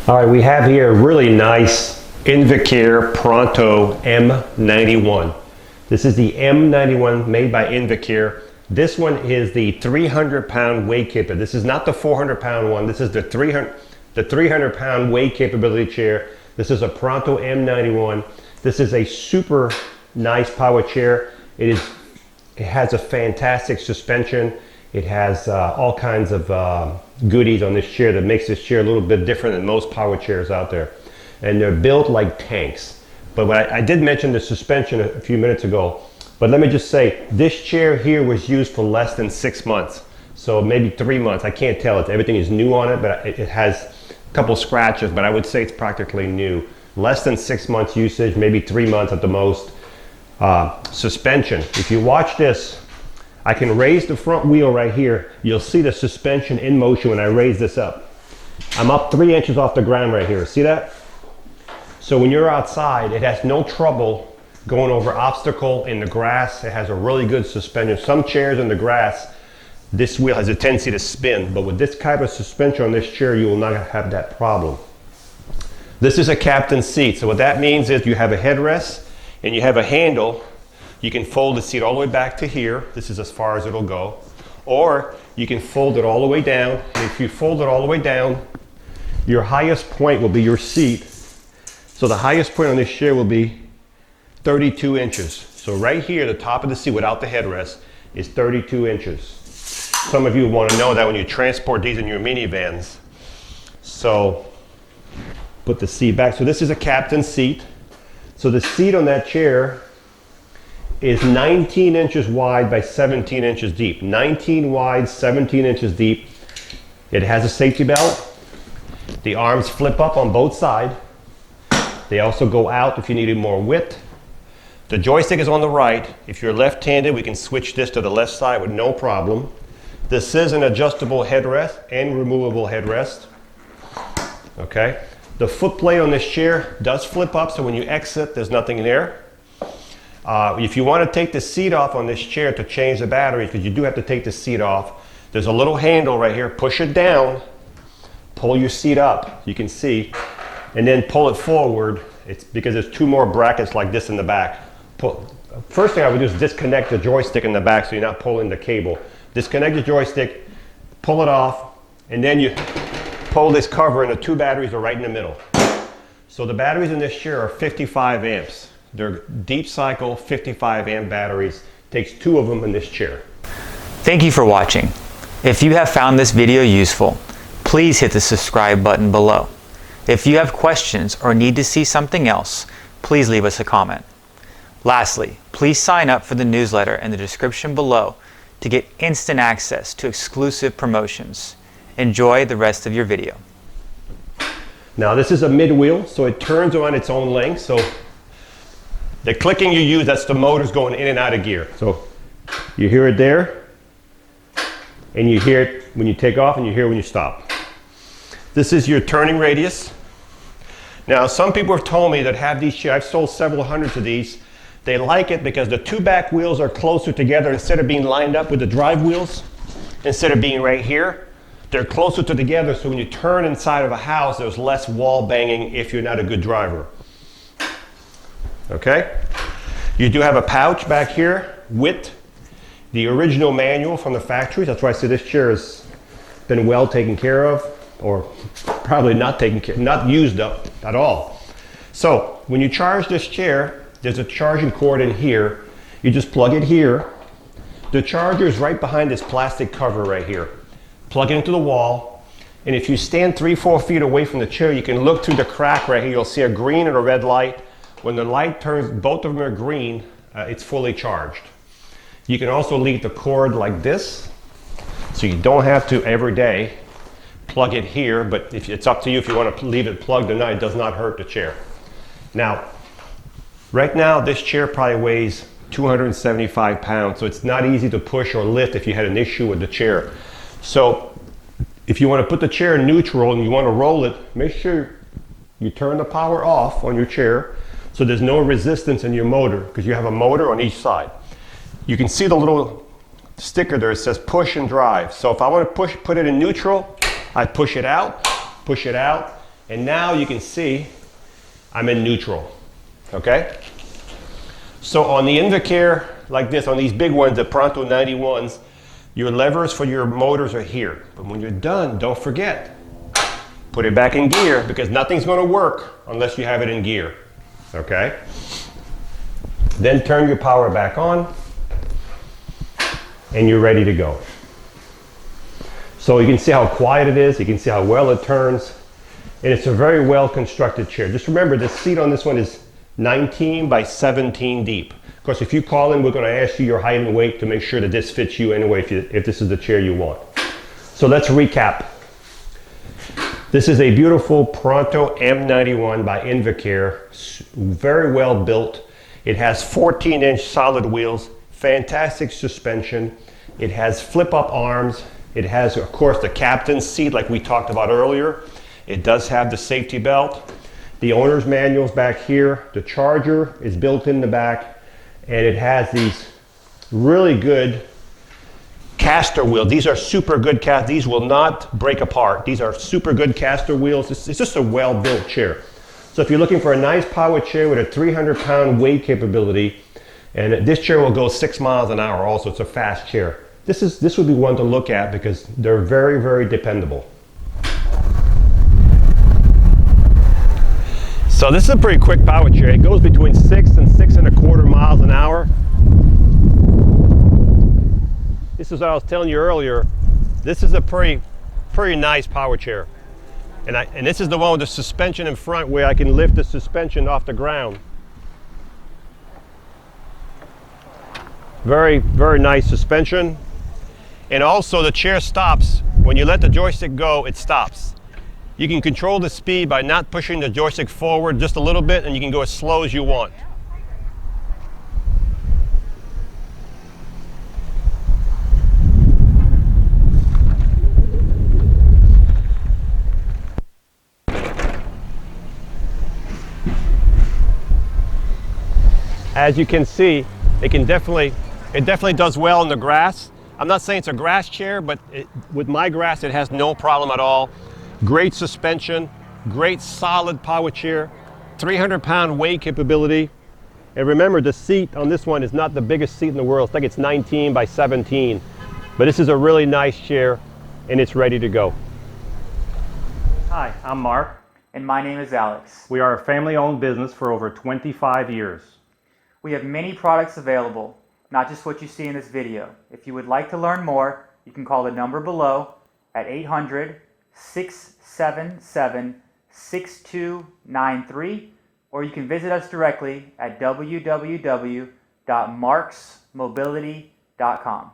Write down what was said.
All right, we have here a really nice Invacare Pronto M91. This is the M91 made by Invacare. This one is the 300-pound weight capability. This is not the 400-pound one. This is the 300-pound weight capability chair. This is a Pronto M91. This is a super nice power chair. It has a fantastic suspension. It has all kinds of goodies on this chair that makes this chair a little bit different than most power chairs out there. And they're built like tanks. But I did mention the suspension a few minutes ago. But let me just say, this chair here was used for less than 6 months. So maybe 3 months, I can't tell. Everything is new on it, but it has a couple scratches, but I would say it's practically new. Less than 6 months usage, maybe 3 months at the most. Suspension, if you watch this, I can raise the front wheel right here. You'll see the suspension in motion when I raise this up. I'm up 3 inches off the ground right here. See that? So when you're outside, it has no trouble going over obstacle in the grass. It has a really good suspension. Some chairs in the grass, this wheel has a tendency to spin, but with this type of suspension on this chair, you will not have that problem. This is a captain's seat. So what that means is you have a headrest and you have a handle. You can fold the seat all the way back to here. This is as far as it'll go. Or you can fold it all the way down. And if you fold it all the way down, your highest point will be your seat. So the highest point on this chair will be 32 inches. So right here, the top of the seat without the headrest is 32 inches. Some of you want to know that when you transport these in your minivans. So put the seat back. So this is a captain's seat. So the seat on that chair is 19 inches wide by 17 inches deep. 19 wide, 17 inches deep. It has a safety belt. The arms flip up on both sides. They also go out if you needed more width. The joystick is on the right. If you're left-handed, we can switch this to the left side with no problem. This is an adjustable headrest and removable headrest. Okay. The foot plate on this chair does flip up, so when you exit, there's nothing there. If you want to take the seat off on this chair to change the battery, because you do have to take the seat off, there's a little handle right here. Push it down, pull your seat up, you can see, and then pull it forward. It's because there's 2 more brackets like this in the back. First thing I would do is disconnect the joystick in the back so you're not pulling the cable. Disconnect the joystick, pull it off, and then you pull this cover and the 2 batteries are right in the middle. So the batteries in this chair are 55 amps. They're deep cycle 55 amp batteries. Takes 2 of them in this chair. Thank you for watching. If you have found this video useful, please hit the subscribe button below. If you have questions or need to see something else, please leave us a comment. Lastly, please sign up for the newsletter in the description below to get instant access to exclusive promotions. Enjoy the rest of your video. Now this is a mid-wheel, so it turns on its own length. So the clicking you use, that's the motors going in and out of gear. So you hear it there, and you hear it when you take off, and you hear it when you stop. This is your turning radius. Now some people have told me that have these chairs, I've sold several hundreds of these, they like it because the 2 back wheels are closer together. Instead of being lined up with the drive wheels, instead of being right here, they're closer together, so when you turn inside of a house, there's less wall banging if you're not a good driver. Okay? You do have a pouch back here with the original manual from the factory. That's why I say this chair has been well taken care of, or probably not used up at all. So when you charge this chair, there's a charging cord in here. You just plug it here. The charger is right behind this plastic cover right here. Plug it into the wall, and if you stand 3-4 feet away from the chair, you can look through the crack right here. You'll see a green and a red light. When the light turns, both of them are green, it's fully charged. You can also leave the cord like this, so you don't have to every day plug it here, but it's up to you if you want to leave it plugged or not. It does not hurt the chair. Now, right now, this chair probably weighs 275 pounds, so it's not easy to push or lift if you had an issue with the chair. So if you want to put the chair in neutral and you want to roll it, make sure you turn the power off on your chair so there's no resistance in your motor, because you have a motor on each side. You can see the little sticker there, it says push and drive. So if I want to put it in neutral, I push it out, And now you can see I'm in neutral, okay? So on the Invacare, like this, on these big ones, the Pronto 91s, your levers for your motors are here. But when you're done, don't forget, put it back in gear, because nothing's gonna work unless you have it in gear, okay? Then turn your power back on, and you're ready to go. So you can see how quiet it is, you can see how well it turns, and it's a very well constructed chair. Just remember, the seat on this one is 19 by 17 deep. Of course, if you call in, we're going to ask you your height and weight to make sure that this fits you anyway, if this is the chair you want. So let's recap. This is a beautiful Pronto M91 by Invacare, very well built. It has 14-inch solid wheels, fantastic suspension. It has flip-up arms. It has, of course, the captain's seat like we talked about earlier. It does have the safety belt. The owner's manual's back here. The charger is built in the back. And it has these really good caster wheels. These are super good cast. These will not break apart. These are super good caster wheels. It's just a well-built chair. So if you're looking for a nice power chair with a 300-pound weight capability, and this chair will go 6 miles an hour also, it's a fast chair. This would be one to look at because they're very, very dependable. So this is a pretty quick power chair. It goes between 6 and 6.25 miles an hour. This is what I was telling you earlier. This is a pretty nice power chair. And this is the one with the suspension in front where I can lift the suspension off the ground. Very, very nice suspension. And also the chair stops. When you let the joystick go, it stops. You can control the speed by not pushing the joystick forward just a little bit, and you can go as slow as you want. As you can see, it definitely does well in the grass. I'm not saying it's a grass chair, but with my grass, it has no problem at all. Great suspension, great solid power chair, 300-pound weight capability. And remember, the seat on this one is not the biggest seat in the world. It's like it's 19 by 17. But this is a really nice chair, and it's ready to go. Hi, I'm Mark. And my name is Alex. We are a family-owned business for over 25 years. We have many products available, not just what you see in this video. If you would like to learn more, you can call the number below at 800-677-6293, or you can visit us directly at www.marksmobility.com.